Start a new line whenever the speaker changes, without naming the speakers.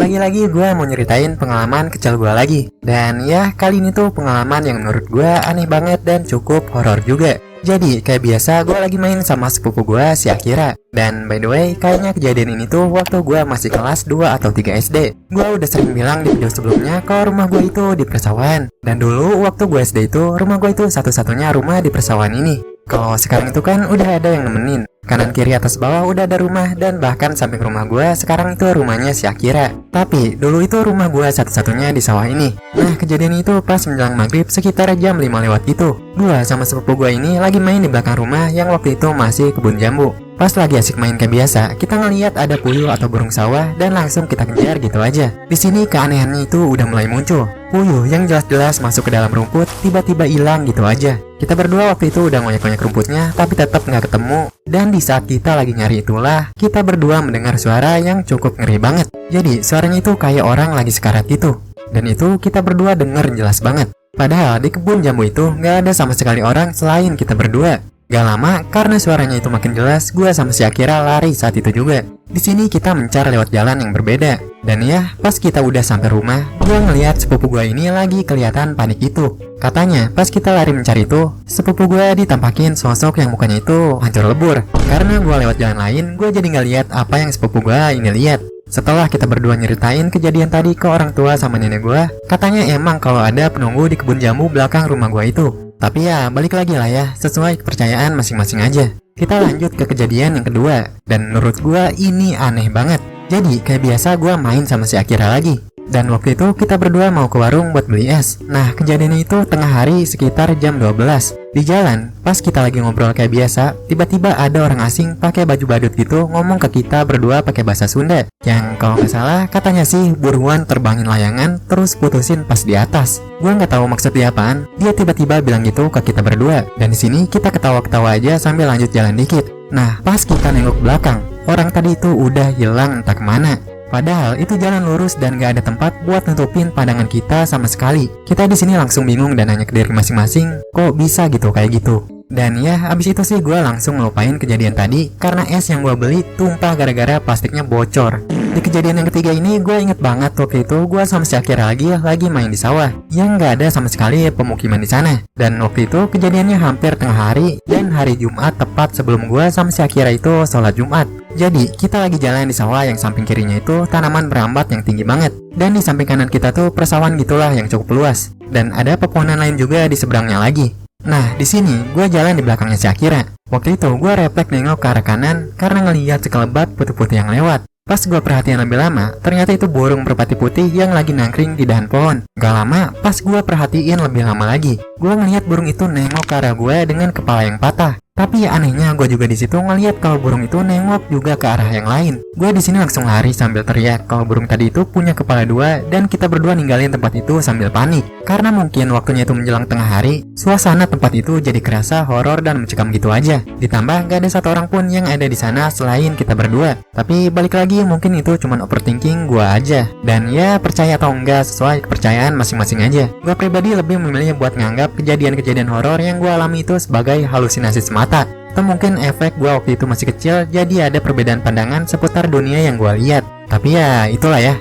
lagi-lagi gue mau nyeritain pengalaman kecil gue lagi. Dan ya, kali ini tuh pengalaman yang menurut gue aneh banget dan cukup horor juga. Jadi kayak biasa gue lagi main sama sepupu gue si Akira. Dan by the way, kayaknya kejadian ini tuh waktu gue masih kelas 2 atau 3 SD. Gue udah sering bilang di video sebelumnya kalau rumah gue itu di persawahan. Dan dulu waktu gue SD itu, rumah gue itu satu-satunya rumah di persawahan ini. Kalau sekarang itu kan udah ada yang nemenin. Kanan kiri atas bawah udah ada rumah, dan bahkan samping rumah gue sekarang itu rumahnya si Akira. Tapi dulu itu rumah gue satu-satunya di sawah ini. Nah, kejadian itu pas menjelang maghrib sekitar jam 5 lewat gitu. Gue sama sepupu gue ini lagi main di belakang rumah yang waktu itu masih kebun jambu. Pas lagi asik main kayak biasa, kita ngeliat ada puyuh atau burung sawah dan langsung kita kejar gitu aja. Di sini keanehannya itu udah mulai muncul. Puyuh yang jelas-jelas masuk ke dalam rumput tiba-tiba hilang gitu aja. Kita berdua waktu itu udah ngoyak-ngoyak rumputnya tapi tetap nggak ketemu. Dan di saat kita lagi nyari itulah, kita berdua mendengar suara yang cukup ngeri banget. Jadi suaranya itu kayak orang lagi sekarat gitu. Dan itu kita berdua denger jelas banget. Padahal di kebun jambu itu nggak ada sama sekali orang selain kita berdua. Gak lama, karena suaranya itu makin jelas, gue sama si Akira lari saat itu juga. Di sini kita mencar lewat jalan yang berbeda. Dan ya, pas kita udah sampai rumah, gue ngeliat sepupu gue ini lagi kelihatan panik itu. Katanya, pas kita lari mencari itu, sepupu gue ditampakin sosok yang mukanya itu hancur lebur. Karena gue lewat jalan lain, gue jadi gak lihat apa yang sepupu gue ini lihat. Setelah kita berdua nyeritain kejadian tadi ke orang tua sama nenek gue, katanya emang kalau ada penunggu di kebun jambu belakang rumah gue itu. Tapi ya, balik lagi lah ya, sesuai kepercayaan masing-masing aja. Kita lanjut ke kejadian yang kedua, dan menurut gue ini aneh banget. Jadi, kayak biasa gue main sama si Akira lagi. Dan waktu itu kita berdua mau ke warung buat beli es. Nah, kejadiannya itu tengah hari sekitar jam 12. Di jalan, pas kita lagi ngobrol kayak biasa, tiba-tiba ada orang asing pakai baju badut gitu ngomong ke kita berdua pakai bahasa Sunda. Yang kalau nggak salah katanya sih buruan terbangin layangan terus putusin pas di atas. Gua nggak tahu maksud dia apaan. Dia tiba-tiba bilang gitu ke kita berdua. Dan di sini kita ketawa-ketawa aja sambil lanjut jalan dikit. Nah, pas kita nengok belakang, orang tadi itu udah hilang entah kemana. Padahal itu jalan lurus dan gak ada tempat buat nutupin pandangan kita sama sekali. Kita di sini langsung bingung dan nanya ke diri masing-masing, kok bisa gitu kayak gitu. Dan ya, abis itu sih gue langsung ngelupain kejadian tadi karena es yang gue beli tumpah gara-gara plastiknya bocor. Di kejadian yang ketiga ini gue inget banget waktu itu gue sama si Akira lagi main di sawah yang gak ada sama sekali pemukiman di sana. Dan waktu itu kejadiannya hampir tengah hari dan hari Jumat tepat sebelum gue sama si Akira itu sholat Jumat. Jadi kita lagi jalan di sawah yang samping kirinya itu tanaman berambat yang tinggi banget. Dan di samping kanan kita tuh persawahan gitulah yang cukup luas. Dan ada pepohonan lain juga di seberangnya lagi. Nah, di sini gue jalan di belakangnya si Akira. Waktu itu gue refleks nengok ke arah kanan karena ngeliat sekelebat putih-putih yang lewat. Pas gue perhatian lebih lama, ternyata itu burung merpati putih yang lagi nangkring di dahan pohon. Gak lama, pas gue perhatiin lebih lama lagi, gue ngeliat burung itu nengok ke arah gue dengan kepala yang patah. Tapi ya anehnya gue juga di situ ngeliat kalau burung itu nengok juga ke arah yang lain. Gue di sini langsung lari sambil teriak kalau burung tadi itu punya kepala dua dan kita berdua ninggalin tempat itu sambil panik. Karena mungkin waktunya itu menjelang tengah hari, suasana tempat itu jadi kerasa horor dan mencekam gitu aja. Ditambah gak ada satu orang pun yang ada di sana selain kita berdua. Tapi balik lagi mungkin itu cuman overthinking gue aja. Dan ya percaya atau enggak sesuai kepercayaan masing-masing aja. Gue pribadi lebih memilih buat nganggap kejadian-kejadian horor yang gue alami itu sebagai halusinasi semata. Atau mungkin efek gue waktu itu masih kecil jadi ada perbedaan pandangan seputar dunia yang gue lihat. Tapi ya itulah ya.